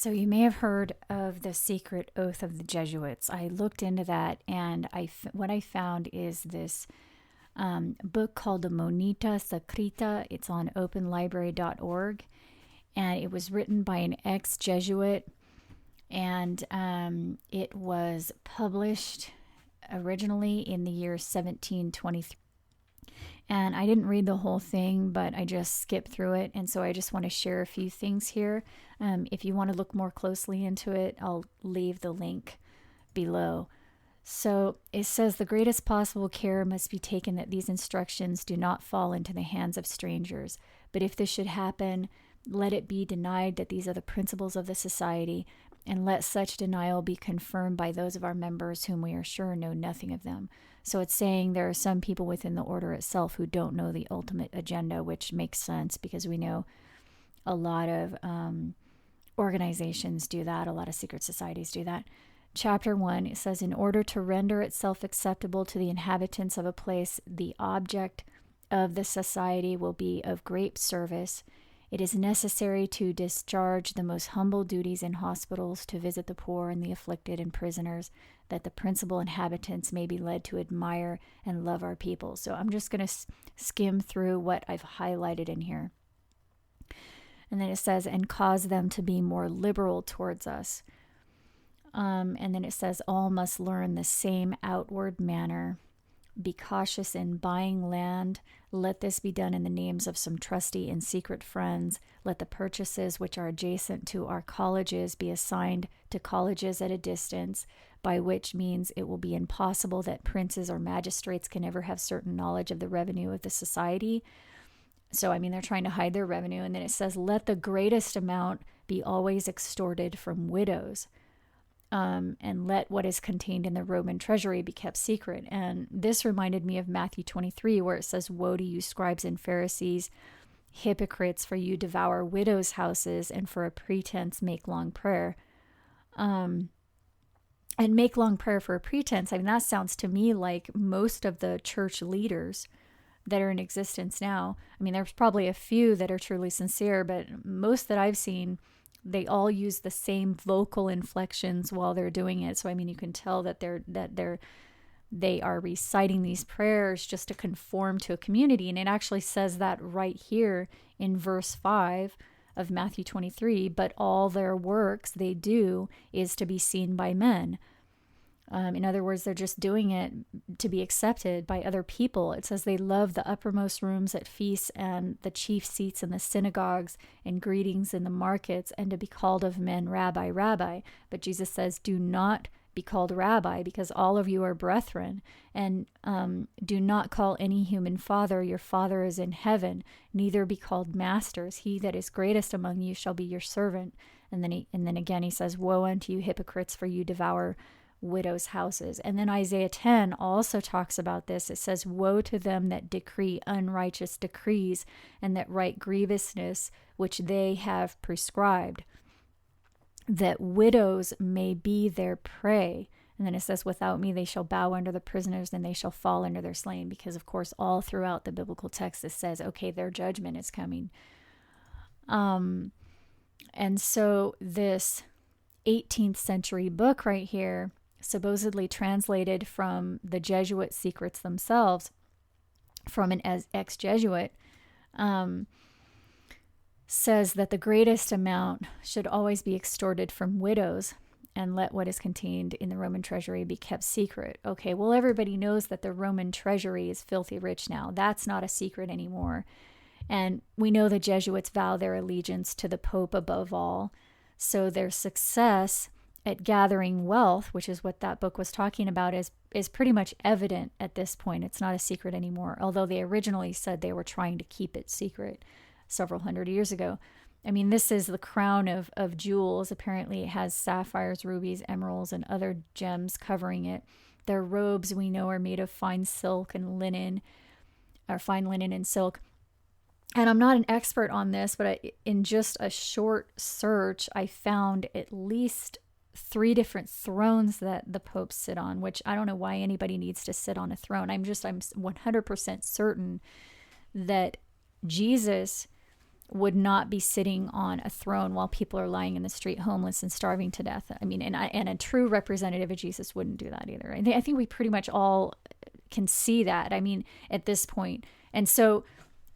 So you may have heard of the secret oath of the Jesuits. I looked into that, and what I found is this book called the Monita Secreta. It's on openlibrary.org, and it was written by an ex-Jesuit, and it was published originally in the year 1723. And I didn't read the whole thing, but I just skipped through it. And so I just want to share a few things here. If you want to look more closely into it, I'll leave the link below. So it says the greatest possible care must be taken that these instructions do not fall into the hands of strangers. But if this should happen, let it be denied that these are the principles of the society, and let such denial be confirmed by those of our members whom we are sure know nothing of them. So it's saying there are some people within the order itself who don't know the ultimate agenda, which makes sense because we know a lot of organizations do that. A lot of secret societies do that. Chapter 1, it says, in order to render itself acceptable to the inhabitants of a place, the object of the society will be of great service. It is necessary to discharge the most humble duties in hospitals, to visit the poor and the afflicted and prisoners, that the principal inhabitants may be led to admire and love our people. So I'm just going to skim through what I've highlighted in here. And then it says, and cause them to be more liberal towards us. And then it says, all must learn the same outward manner. Be cautious in buying land. Let this be done in the names of some trusty and secret friends. Let the purchases which are adjacent to our colleges be assigned to colleges at a distance, by which means it will be impossible that princes or magistrates can ever have certain knowledge of the revenue of the society. So, I mean, they're trying to hide their revenue. And then it says, let the greatest amount be always extorted from widows. And let what is contained in the Roman treasury be kept secret. And this reminded me of Matthew 23, where it says, woe to you, scribes and Pharisees, hypocrites, for you devour widows' houses, and for a pretense make long prayer. And make long prayer for a pretense. I mean, that sounds to me like most of the church leaders that are in existence now. I mean, there's probably a few that are truly sincere, but most that I've seen, they all use the same vocal inflections while they're doing it. So, I mean, you can tell that they are reciting these prayers just to conform to a community. And it actually says that right here in verse 5 of Matthew 23, but all their works they do is to be seen by men. In other words, they're just doing it to be accepted by other people. It says they love the uppermost rooms at feasts and the chief seats in the synagogues and greetings in the markets, and to be called of men, Rabbi, Rabbi. But Jesus says, do not be called Rabbi, because all of you are brethren. And do not call any human father. Your Father is in heaven. Neither be called masters. He that is greatest among you shall be your servant. And then again he says, woe unto you, hypocrites, for you devour widows' houses. And then Isaiah 10 also talks about this. It says, woe to them that decree unrighteous decrees, and that write grievousness which they have prescribed, that widows may be their prey. And then it says, without me they shall bow under the prisoners, and they shall fall under their slain. Because of course all throughout the biblical text it says, okay, their judgment is coming. And so this 18th century book right here, supposedly translated from the Jesuit secrets themselves, from an ex-Jesuit, says that the greatest amount should always be extorted from widows, and let what is contained in the Roman treasury be kept secret. Okay, well, everybody knows that the Roman treasury is filthy rich now. That's not a secret anymore. And we know the Jesuits vow their allegiance to the Pope above all. So their success at gathering wealth, which is what that book was talking about, is pretty much evident at this point. It's not a secret anymore, although they originally said they were trying to keep it secret several hundred years ago. I mean, this is the crown of jewels. Apparently it has sapphires, rubies, emeralds, and other gems covering it. Their robes, we know, are made of fine silk and linen, or fine linen and silk. And I'm not an expert on this, but in just a short search, I found at least 3 different thrones that the popes sit on, which I don't know why anybody needs to sit on a throne. I'm 100% certain that Jesus would not be sitting on a throne while people are lying in the street homeless and starving to death. I mean, and a true representative of Jesus wouldn't do that either. I think we pretty much all can see that, I mean, at this point. And so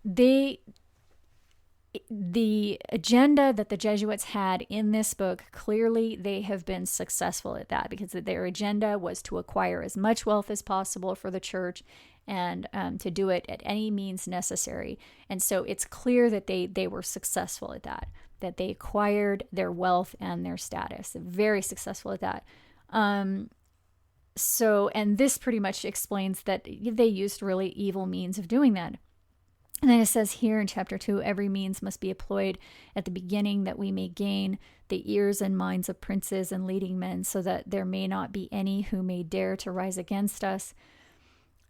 the agenda that the Jesuits had in this book, clearly they have been successful at that, because their agenda was to acquire as much wealth as possible for the church, and to do it at any means necessary. And so it's clear that they were successful at that they acquired their wealth and their status. Very successful at that. So, and this pretty much explains that they used really evil means of doing that. And then it says here in chapter 2, every means must be employed at the beginning that we may gain the ears and minds of princes and leading men, so that there may not be any who may dare to rise against us.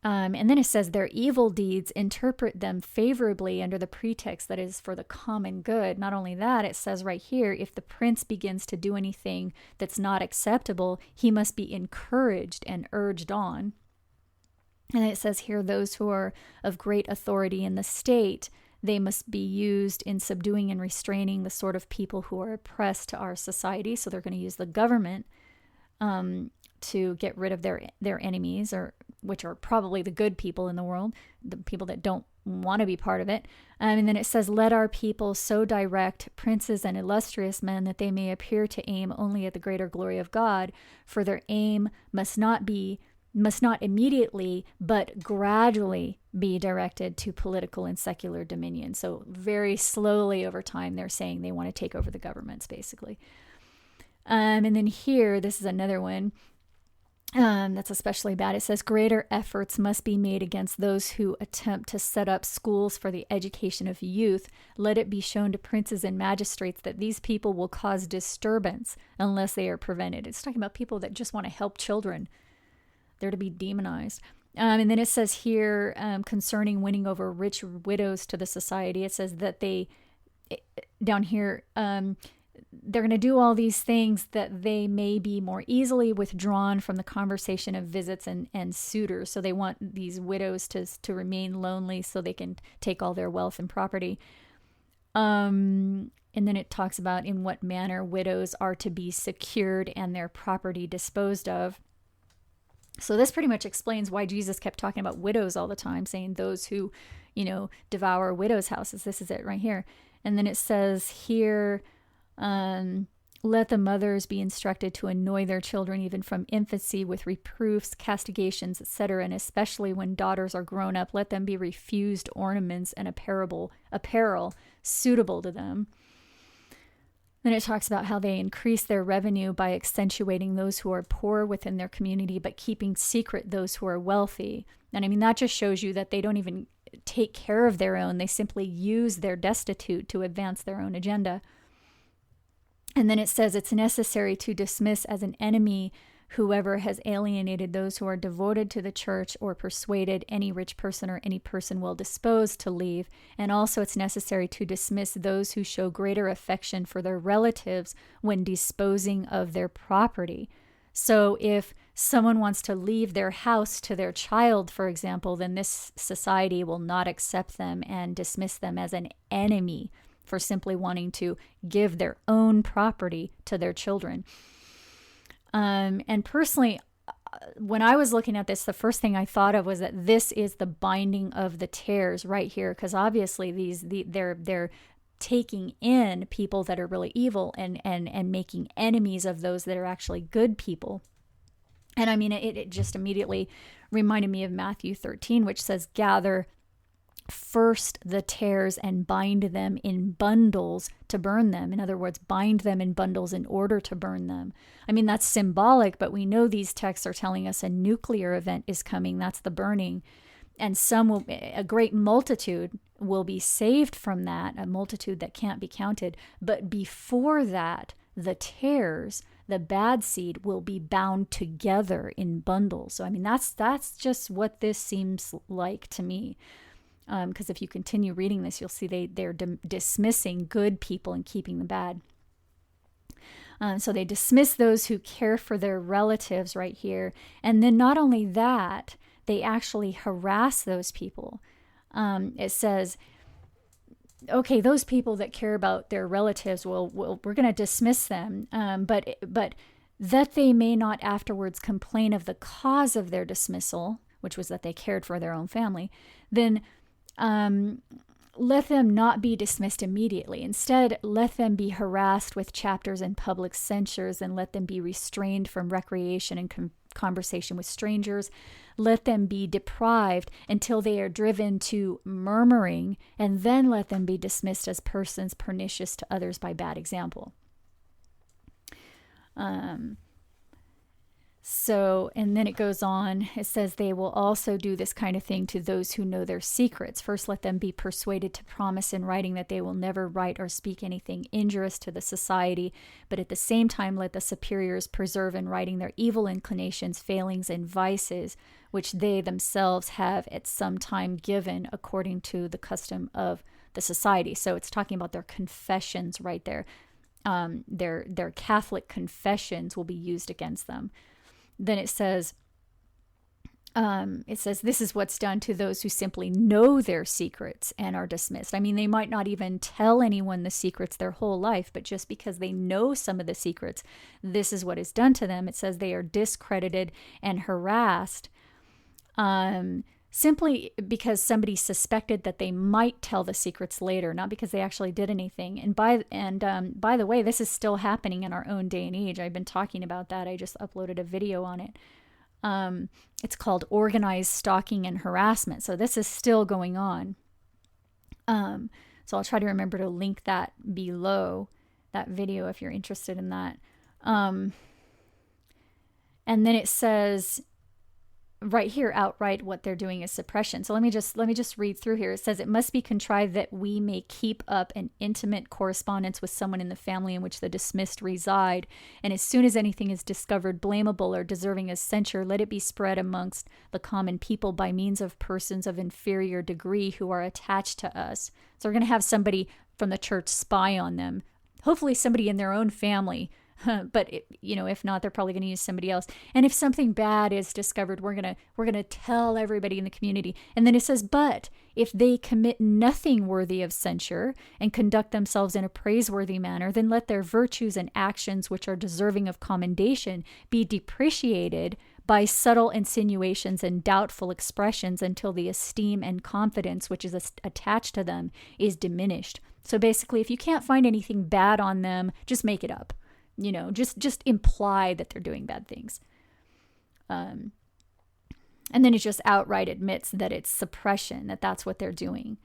And then it says their evil deeds, interpret them favorably under the pretext that is for the common good. Not only that, it says right here, if the prince begins to do anything that's not acceptable, he must be encouraged and urged on. And it says here, those who are of great authority in the state, they must be used in subduing and restraining the sort of people who are oppressed to our society. So they're going to use the government to get rid of their enemies, or which are probably the good people in the world, the people that don't want to be part of it. And then it says, let our people so direct princes and illustrious men that they may appear to aim only at the greater glory of God, for their aim must not immediately, but gradually be directed to political and secular dominion. So very slowly over time, they're saying they want to take over the governments, basically. And then here, this is another one that's especially bad. It says, greater efforts must be made against those who attempt to set up schools for the education of youth. Let it be shown to princes and magistrates that these people will cause disturbance unless they are prevented. It's talking about people that just want to help children. They're to be demonized. And then it says here, concerning winning over rich widows to the society, it says that down here, they're going to do all these things that they may be more easily withdrawn from the conversation of visits and suitors. So they want these widows to remain lonely so they can take all their wealth and property. And then it talks about in what manner widows are to be secured and their property disposed of. So this pretty much explains why Jesus kept talking about widows all the time, saying those who, devour widows' houses. This is it right here. And then it says here, let the mothers be instructed to annoy their children even from infancy with reproofs, castigations, etc. And especially when daughters are grown up, let them be refused ornaments and apparel suitable to them. Then it talks about how they increase their revenue by accentuating those who are poor within their community, but keeping secret those who are wealthy. And I mean, that just shows you that they don't even take care of their own. They simply use their destitute to advance their own agenda. And then it says it's necessary to dismiss as an enemy whoever has alienated those who are devoted to the church or persuaded any rich person or any person well disposed to leave. And also it's necessary to dismiss those who show greater affection for their relatives when disposing of their property. So if someone wants to leave their house to their child, for example, then this society will not accept them and dismiss them as an enemy for simply wanting to give their own property to their children. And personally, when I was looking at this, the first thing I thought of was that this is the binding of the tares right here, because obviously they're taking in people that are really evil and making enemies of those that are actually good people. And I mean, it just immediately reminded me of Matthew 13, which says, gather first the tares and bind them in bundles to burn them. In other words, bind them in bundles in order to burn them. I mean, that's symbolic, but we know these texts are telling us a nuclear event is coming. That's the burning. And a great multitude will be saved from that, a multitude that can't be counted. But before that, the tares, the bad seed, will be bound together in bundles. So, I mean, that's just what this seems like to me. Because if you continue reading this, you'll see they're dismissing good people and keeping the bad. So they dismiss those who care for their relatives right here. And then not only that, they actually harass those people. It says, okay, those people that care about their relatives, we're going to dismiss them, but that they may not afterwards complain of the cause of their dismissal, which was that they cared for their own family, then let them not be dismissed immediately. Instead, let them be harassed with chapters and public censures, and let them be restrained from recreation and conversation with strangers. Let them be deprived until they are driven to murmuring, and then let them be dismissed as persons pernicious to others by bad example. So, and then it goes on, it says they will also do this kind of thing to those who know their secrets. First, let them be persuaded to promise in writing that they will never write or speak anything injurious to the society, but at the same time, let the superiors preserve in writing their evil inclinations, failings, and vices, which they themselves have at some time given according to the custom of the society. So it's talking about their confessions right there. Their Catholic confessions will be used against them. Then it says, this is what's done to those who simply know their secrets and are dismissed. I mean, they might not even tell anyone the secrets their whole life, but just because they know some of the secrets, this is what is done to them. It says they are discredited and harassed, simply because somebody suspected that they might tell the secrets later, not because they actually did anything. And by the way, this is still happening in our own day and age. I've been talking about that. I just uploaded a video on it. It's called organized stalking and harassment. So this is still going on. So I'll try to remember to link that below that video if you're interested in that. And then it says right here outright what they're doing is suppression. So let me just read through here. It says it must be contrived that we may keep up an intimate correspondence with someone in the family in which the dismissed reside, and as soon as anything is discovered blamable or deserving of censure, let it be spread amongst the common people by means of persons of inferior degree who are attached to us. So we're going to have somebody from the church spy on them, hopefully somebody in their own family. But if not, they're probably going to use somebody else. And if something bad is discovered, we're gonna tell everybody in the community. And then it says, but if they commit nothing worthy of censure and conduct themselves in a praiseworthy manner, then let their virtues and actions, which are deserving of commendation, be depreciated by subtle insinuations and doubtful expressions until the esteem and confidence which is attached to them is diminished. So basically, if you can't find anything bad on them, just make it up. Just imply that they're doing bad things. And then it just outright admits that it's suppression, that's what they're doing.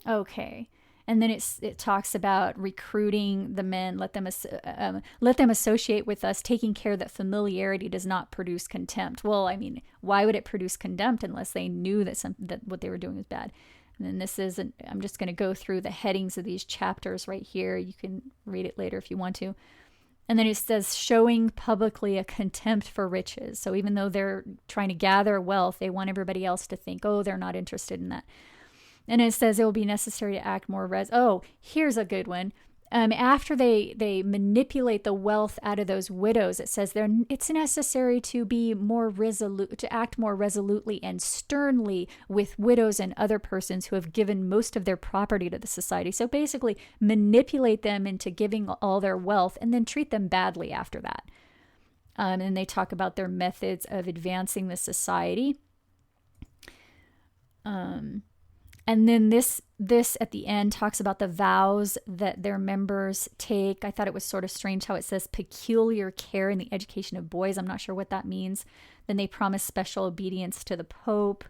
Okay. And then it talks about recruiting the men, let them associate with us, taking care that familiarity does not produce contempt. Well, I mean, why would it produce contempt unless they knew that what they were doing was bad? And then I'm just going to go through the headings of these chapters right here. You can read it later if you want to. And then it says, showing publicly a contempt for riches. So even though they're trying to gather wealth, they want everybody else to think, oh, they're not interested in that. And it says it will be necessary to act more here's a good one. After they manipulate the wealth out of those widows, it says it's necessary to be more resolute, to act more resolutely and sternly with widows and other persons who have given most of their property to the society. So basically manipulate them into giving all their wealth and then treat them badly after that. And they talk about their methods of advancing the society. And then this at the end talks about the vows that their members take. I thought it was sort of strange how it says peculiar care in the education of boys. I'm not sure what that means. Then they promise special obedience to the Pope,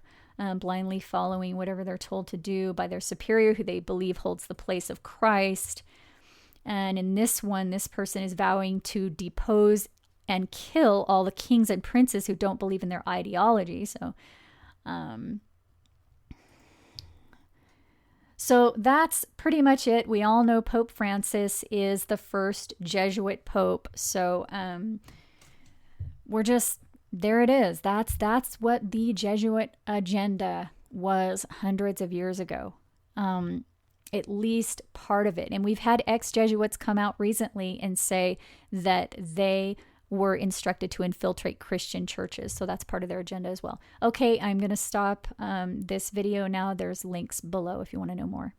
blindly following whatever they're told to do by their superior, who they believe holds the place of Christ. And in this one, this person is vowing to depose and kill all the kings and princes who don't believe in their ideology. So that's pretty much it. We all know Pope Francis is the first Jesuit pope. So there it is. That's what the Jesuit agenda was hundreds of years ago. At least part of it. And we've had ex-Jesuits come out recently and say that they were instructed to infiltrate Christian churches. So that's part of their agenda as well. Okay, I'm going to stop this video now. There's links below if you want to know more.